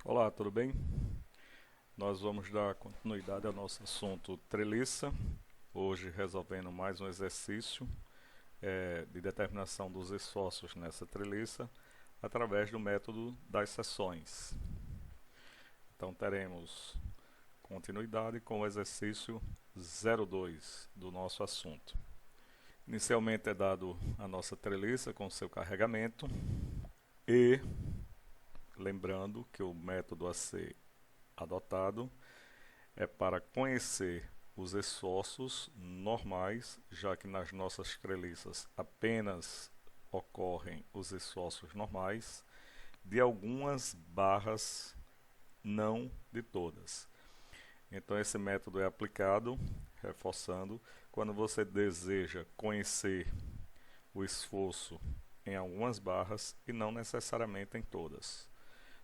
Olá, tudo bem? Nós vamos dar continuidade ao nosso assunto treliça, hoje resolvendo mais um exercício de determinação dos esforços nessa treliça através do método das seções. Então teremos continuidade com o exercício 02 do nosso assunto. Inicialmente é dado a nossa treliça com seu carregamento e lembrando que o método a ser adotado é para conhecer os esforços normais, já que nas nossas treliças apenas ocorrem os esforços normais, de algumas barras, não de todas. Então esse método é aplicado, reforçando, quando você deseja conhecer o esforço em algumas barras e não necessariamente em todas.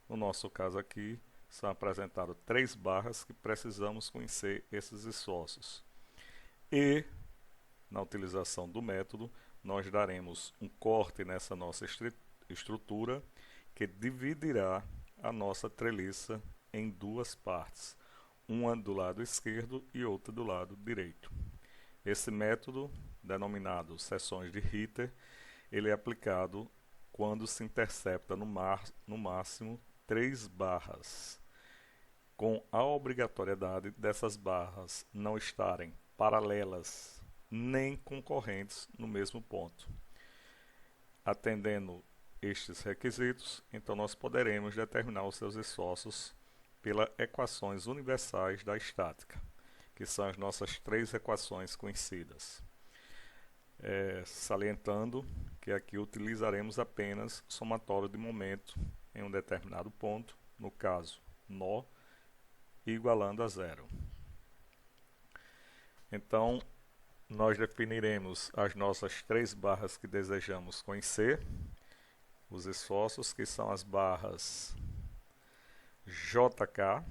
No nosso caso aqui, são apresentadas 3 barras que precisamos conhecer esses esforços. E, na utilização do método, nós daremos um corte nessa nossa estrutura que dividirá a nossa treliça em 2 partes, uma do lado esquerdo e outra do lado direito. Esse método, denominado seções de Ritter, ele é aplicado quando se intercepta no máximo 3 barras, com a obrigatoriedade dessas barras não estarem paralelas nem concorrentes no mesmo ponto. Atendendo estes requisitos, então nós poderemos determinar os seus esforços pelas equações universais da estática, que são as nossas 3 equações conhecidas. Salientando que aqui utilizaremos apenas somatório de momento em um determinado ponto, no caso, nó, igualando a zero. Então, nós definiremos as nossas 3 barras que desejamos conhecer, os esforços, que são as barras JK,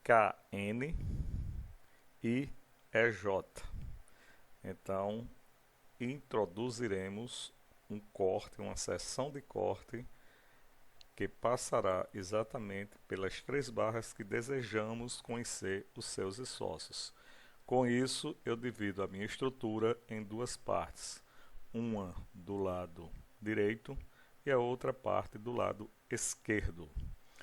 KN e EJ. Então, introduziremos um corte, uma seção de corte, que passará exatamente pelas 3 barras que desejamos conhecer os seus esforços. Com isso, eu divido a minha estrutura em 2 partes, uma do lado direito e a outra parte do lado esquerdo.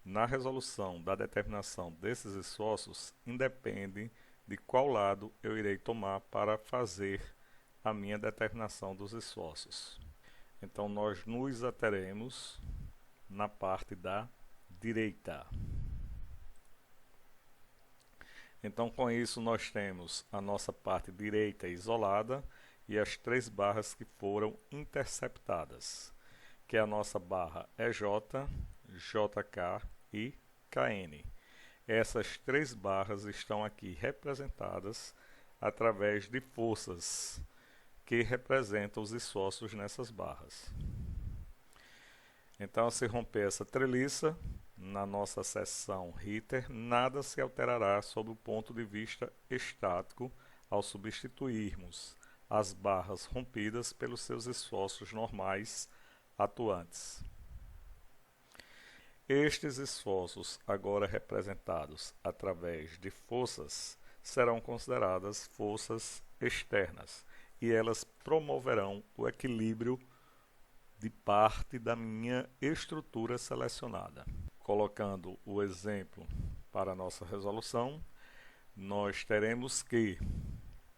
Na resolução da determinação desses esforços, independe de qual lado eu irei tomar para fazer a minha determinação dos esforços. Então, nós nos ateremos na parte da direita. Então, com isso, nós temos a nossa parte direita isolada e as 3 barras que foram interceptadas, que é a nossa barra EJ, JK e KN. Essas 3 barras estão aqui representadas através de forças que representam os esforços nessas barras. Então, se romper essa treliça, na nossa seção Ritter, nada se alterará sob o ponto de vista estático ao substituirmos as barras rompidas pelos seus esforços normais atuantes. Estes esforços, agora representados através de forças, serão consideradas forças externas e elas promoverão o equilíbrio de parte da minha estrutura selecionada. Colocando o exemplo para a nossa resolução, nós teremos que,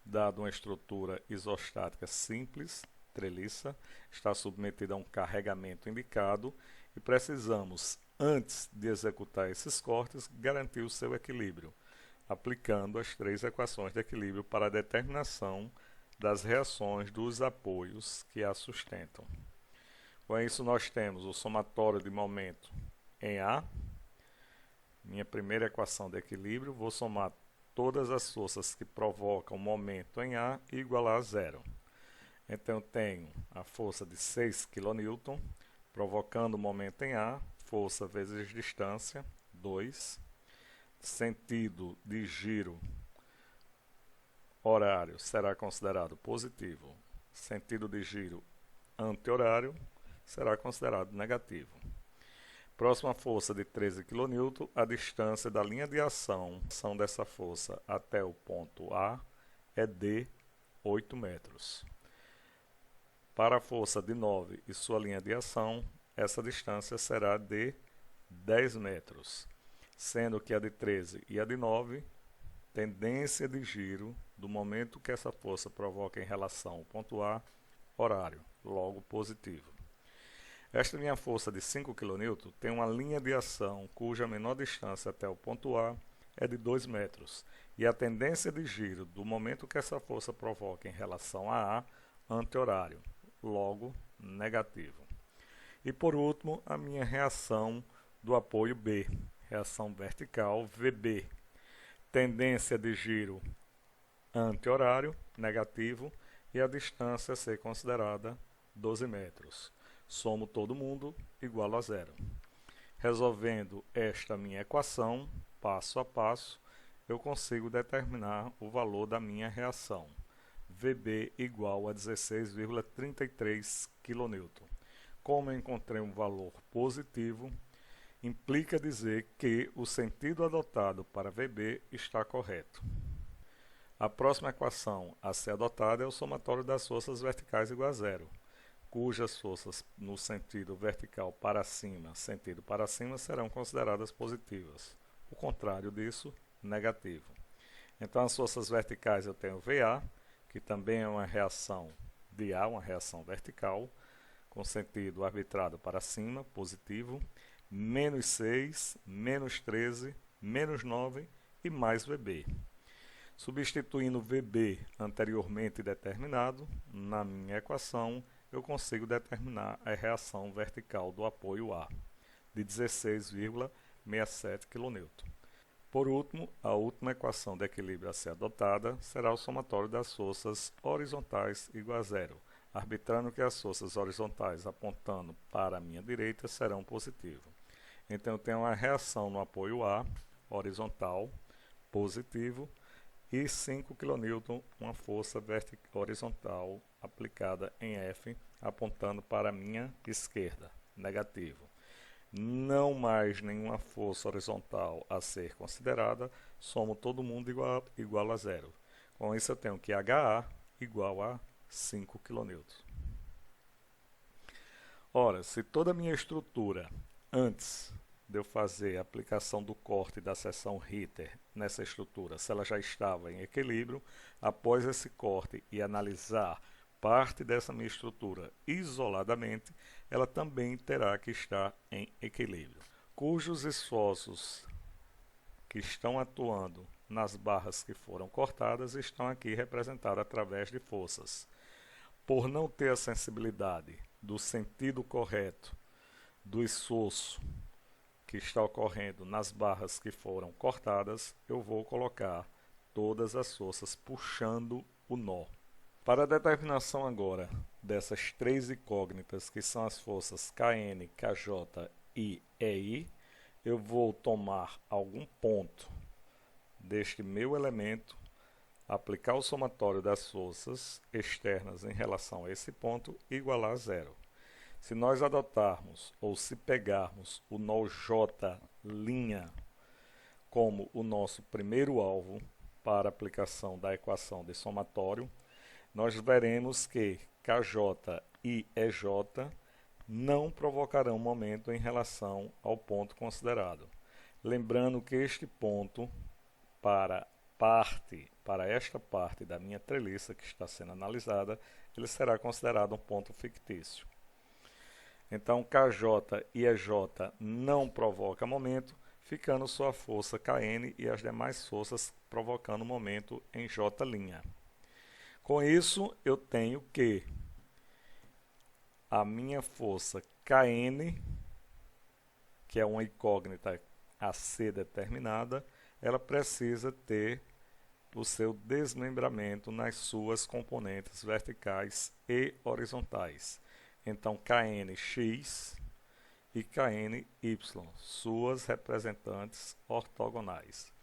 dado uma estrutura isostática simples, treliça, está submetida a um carregamento indicado e precisamos, antes de executar esses cortes, garantir o seu equilíbrio, aplicando as 3 equações de equilíbrio para a determinação das reações dos apoios que a sustentam. Com isso, nós temos o somatório de momento em A, minha primeira equação de equilíbrio, vou somar todas as forças que provocam momento em A e igualar a zero. Então, eu tenho a força de 6 kN, provocando momento em A, força vezes distância, 2. Sentido de giro horário será considerado positivo. Sentido de giro anti-horário será considerado negativo. Próxima força de 13 kN, a distância da linha de ação dessa força até o ponto A é de 8 metros. Para a força de 9 e sua linha de ação, essa distância será de 10 metros, sendo que a de 13 e a de 9, tendência de giro do momento que essa força provoca em relação ao ponto A, horário, logo positivo. Esta minha força de 5 kN tem uma linha de ação cuja menor distância até o ponto A é de 2 metros, e a tendência de giro do momento que essa força provoca em relação a A, anti-horário, logo negativo. E por último, a minha reação do apoio B, reação vertical VB. Tendência de giro anti-horário, negativo, e a distância a ser considerada 12 metros. Somo todo mundo igual a zero. Resolvendo esta minha equação, passo a passo, eu consigo determinar o valor da minha reação. VB igual a 16,33 kN. Como eu encontrei um valor positivo, implica dizer que o sentido adotado para VB está correto. A próxima equação a ser adotada é o somatório das forças verticais igual a zero, cujas forças no sentido vertical para cima, serão consideradas positivas. O contrário disso, negativo. Então, as forças verticais eu tenho VA, que também é uma reação de A, uma reação vertical, com sentido arbitrado para cima, positivo, menos 6, menos 13, menos 9 e mais VB. Substituindo VB anteriormente determinado, na minha equação, eu consigo determinar a reação vertical do apoio A, de 16,67 kN. Por último, a última equação de equilíbrio a ser adotada será o somatório das forças horizontais igual a zero, arbitrando que as forças horizontais apontando para a minha direita serão positivas. Então, eu tenho uma reação no apoio A, horizontal, positivo, e 5 kN, uma força horizontal aplicada em F, apontando para a minha esquerda, negativo. Não mais nenhuma força horizontal a ser considerada, somo todo mundo igual a zero. Com isso eu tenho que HA igual a 5 kN. Ora, se toda a minha estrutura, antes de eu fazer a aplicação do corte da seção Ritter nessa estrutura, se ela já estava em equilíbrio, após esse corte e analisar parte dessa minha estrutura isoladamente, ela também terá que estar em equilíbrio, cujos esforços que estão atuando nas barras que foram cortadas estão aqui representados através de forças. Por não ter a sensibilidade do sentido correto do esforço que está ocorrendo nas barras que foram cortadas, eu vou colocar todas as forças puxando o nó. Para a determinação agora dessas três incógnitas, que são as forças Kn, Kj e EI, eu vou tomar algum ponto deste meu elemento, aplicar o somatório das forças externas em relação a esse ponto e igualar a zero. Se nós adotarmos ou se pegarmos o nó J' como o nosso primeiro alvo para aplicação da equação de somatório, nós veremos que Kj e EJ não provocarão momento em relação ao ponto considerado. Lembrando que este ponto, para esta parte da minha treliça que está sendo analisada, ele será considerado um ponto fictício. Então, Kj e EJ não provocam momento, ficando só a força Kn e as demais forças provocando momento em J'. Com isso, eu tenho que a minha força Kn, que é uma incógnita a ser determinada, ela precisa ter o seu desmembramento nas suas componentes verticais e horizontais. Então, Knx e Kny, suas representantes ortogonais.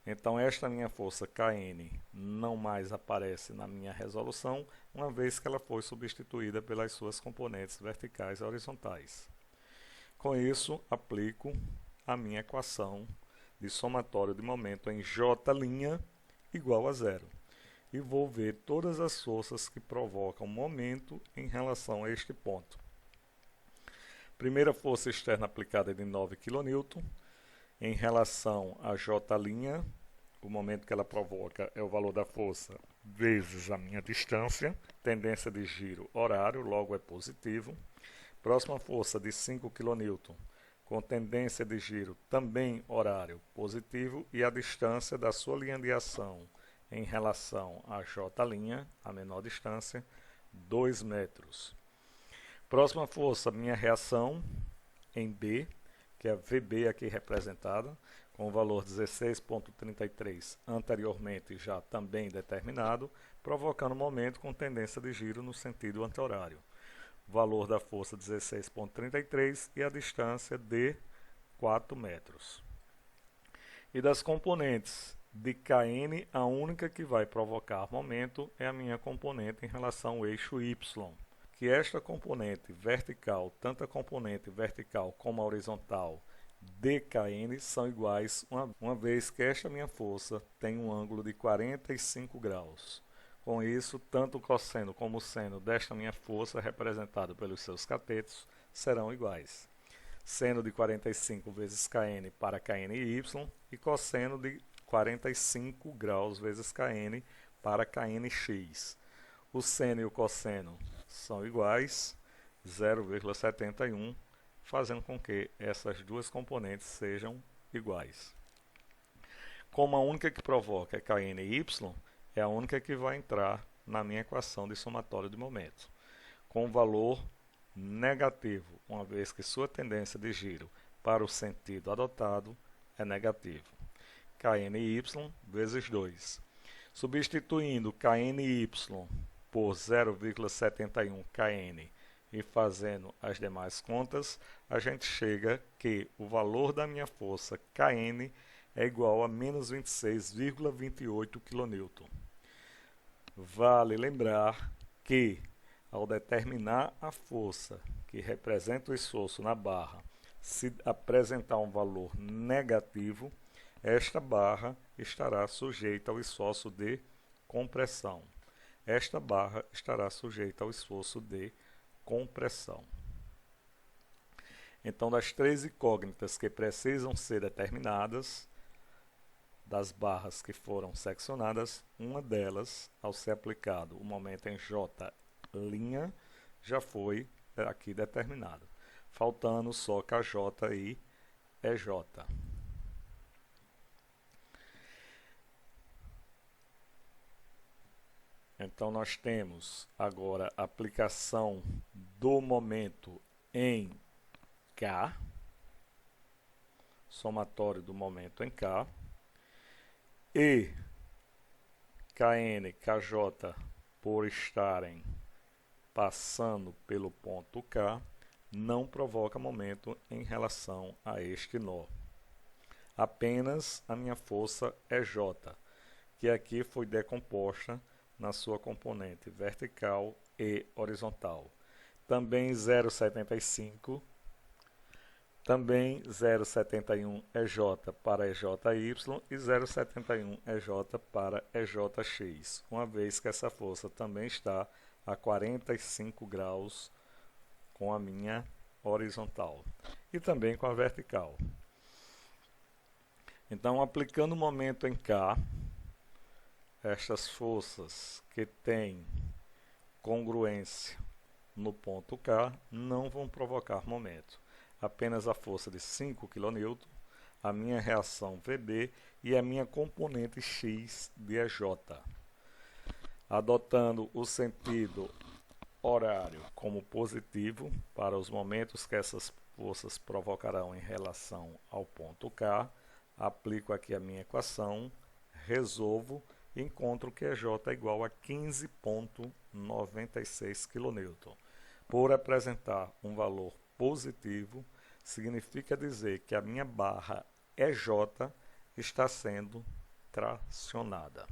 Então, esta minha força Kn não mais aparece na minha resolução, uma vez que ela foi substituída pelas suas componentes verticais e horizontais. Com isso, aplico a minha equação de somatório de momento em J' igual a zero. E vou ver todas as forças que provocam momento em relação a este ponto. Primeira força externa aplicada é de 9 kN. Em relação a J', o momento que ela provoca é o valor da força vezes a minha distância, tendência de giro horário, logo é positivo. Próxima força de 5 kN, com tendência de giro também horário positivo, e a distância da sua linha de ação em relação a J', a menor distância, 2 metros. Próxima força, minha reação em B, que é a VB aqui representada, com o valor 16,33 anteriormente já também determinado, provocando momento com tendência de giro no sentido anti-horário. Valor da força 16,33 e a distância de 4 metros. E das componentes de Kn, a única que vai provocar momento é a minha componente em relação ao eixo Y, que esta componente vertical, tanto a componente vertical como a horizontal de Kn são iguais, uma vez que esta minha força tem um ângulo de 45 graus. Com isso, tanto o cosseno como o seno desta minha força, representado pelos seus catetos, serão iguais. Seno de 45 vezes Kn para Kny e cosseno de 45 graus vezes Kn para Knx. O seno e o cosseno são iguais, 0,71, fazendo com que essas duas componentes sejam iguais. Como a única que provoca é Kny, é a única que vai entrar na minha equação de somatório de momento, com valor negativo, uma vez que sua tendência de giro para o sentido adotado é negativo. Kny vezes 2. Substituindo Kny por 0,71 Kn e fazendo as demais contas, a gente chega que o valor da minha força Kn é igual a menos 26,28 kN. Vale lembrar que, ao determinar a força que representa o esforço na barra, se apresentar um valor negativo, esta barra estará sujeita ao esforço de compressão. Esta barra estará sujeita ao esforço de compressão. Então, das três incógnitas que precisam ser determinadas, das barras que foram seccionadas, uma delas, ao ser aplicado o momento em J', já foi aqui determinada, faltando só KJ e EJ. Então, nós temos agora a aplicação do momento em K, somatório do momento em K, e Kn, Kj, por estarem passando pelo ponto K, não provoca momento em relação a este nó. Apenas a minha força EJ, que aqui foi decomposta na sua componente vertical e horizontal. Também 0,75, também 0,71 EJ para EJY e 0,71 EJ para EJX, uma vez que essa força também está a 45 graus com a minha horizontal e também com a vertical. Então, aplicando o momento em K, estas forças que têm congruência no ponto K não vão provocar momento. Apenas a força de 5 kN, a minha reação VB e a minha componente X de EJ. Adotando o sentido horário como positivo para os momentos que essas forças provocarão em relação ao ponto K, aplico aqui a minha equação, resolvo e encontro que EJ é igual a 15,96 kN. Por apresentar um valor positivo, significa dizer que a minha barra EJ está sendo tracionada.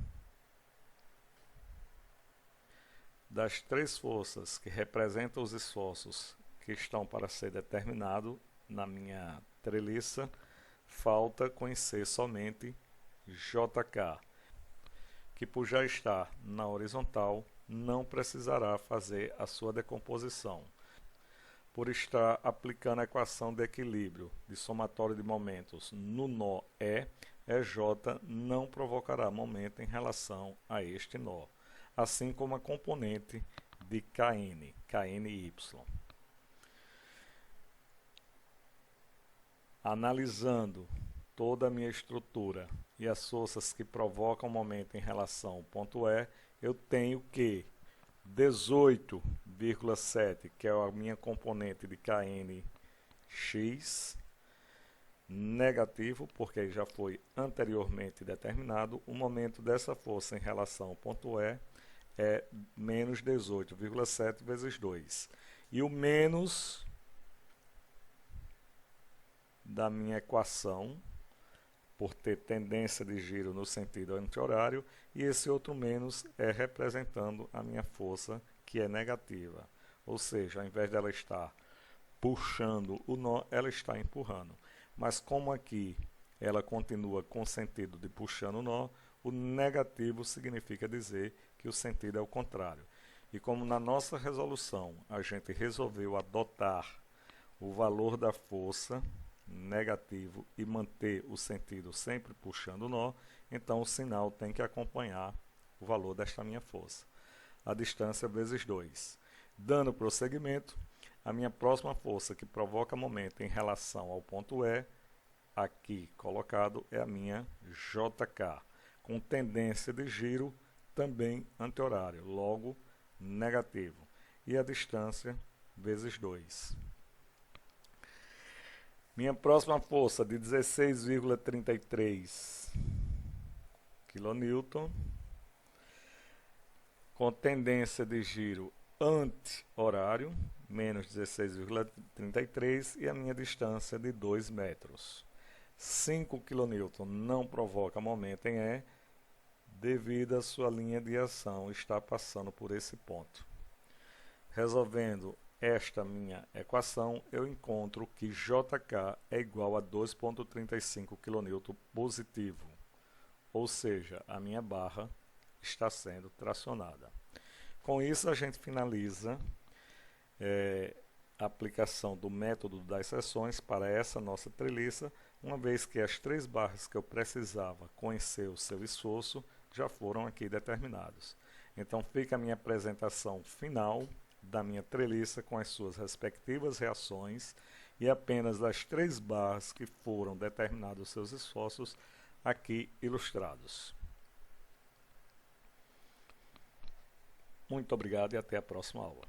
Das três forças que representam os esforços que estão para ser determinados na minha treliça, falta conhecer somente JK, que por já estar na horizontal, não precisará fazer a sua decomposição. Por estar aplicando a equação de equilíbrio de somatório de momentos no nó E, EJ não provocará momento em relação a este nó, assim como a componente de KNY. Analisando toda a minha estrutura e as forças que provocam momento em relação ao ponto E, eu tenho que 18,7, que é a minha componente de KNX, negativo, porque já foi anteriormente determinado, o momento dessa força em relação ao ponto E é menos 18,7 vezes 2. E o menos da minha equação, por ter tendência de giro no sentido anti-horário, e esse outro menos é representando a minha força, que é negativa. Ou seja, ao invés dela estar puxando o nó, ela está empurrando. Mas como aqui ela continua com o sentido de puxando o nó, o negativo significa dizer que o sentido é o contrário. E como na nossa resolução a gente resolveu adotar o valor da força negativo e manter o sentido sempre puxando o nó, então o sinal tem que acompanhar o valor desta minha força. A distância vezes 2. Dando prosseguimento, a minha próxima força que provoca momento em relação ao ponto E, aqui colocado, é a minha JK, com tendência de giro também anti-horário, logo negativo. E a distância vezes 2. Minha próxima força de 16,33 kN, com tendência de giro anti-horário, menos 16,33, e a minha distância de 2 metros. 5 kN não provoca momento em E, devido à sua linha de ação estar passando por esse ponto. Resolvendo esta minha equação, eu encontro que JK é igual a 2,35 kN positivo, ou seja, a minha barra está sendo tracionada. Com isso, a gente finaliza a aplicação do método das seções para essa nossa treliça, uma vez que as 3 barras que eu precisava conhecer o seu esforço já foram aqui determinados. Então, fica a minha apresentação final da minha treliça com as suas respectivas reações e apenas as 3 barras que foram determinados os seus esforços aqui ilustrados. Muito obrigado e até a próxima aula.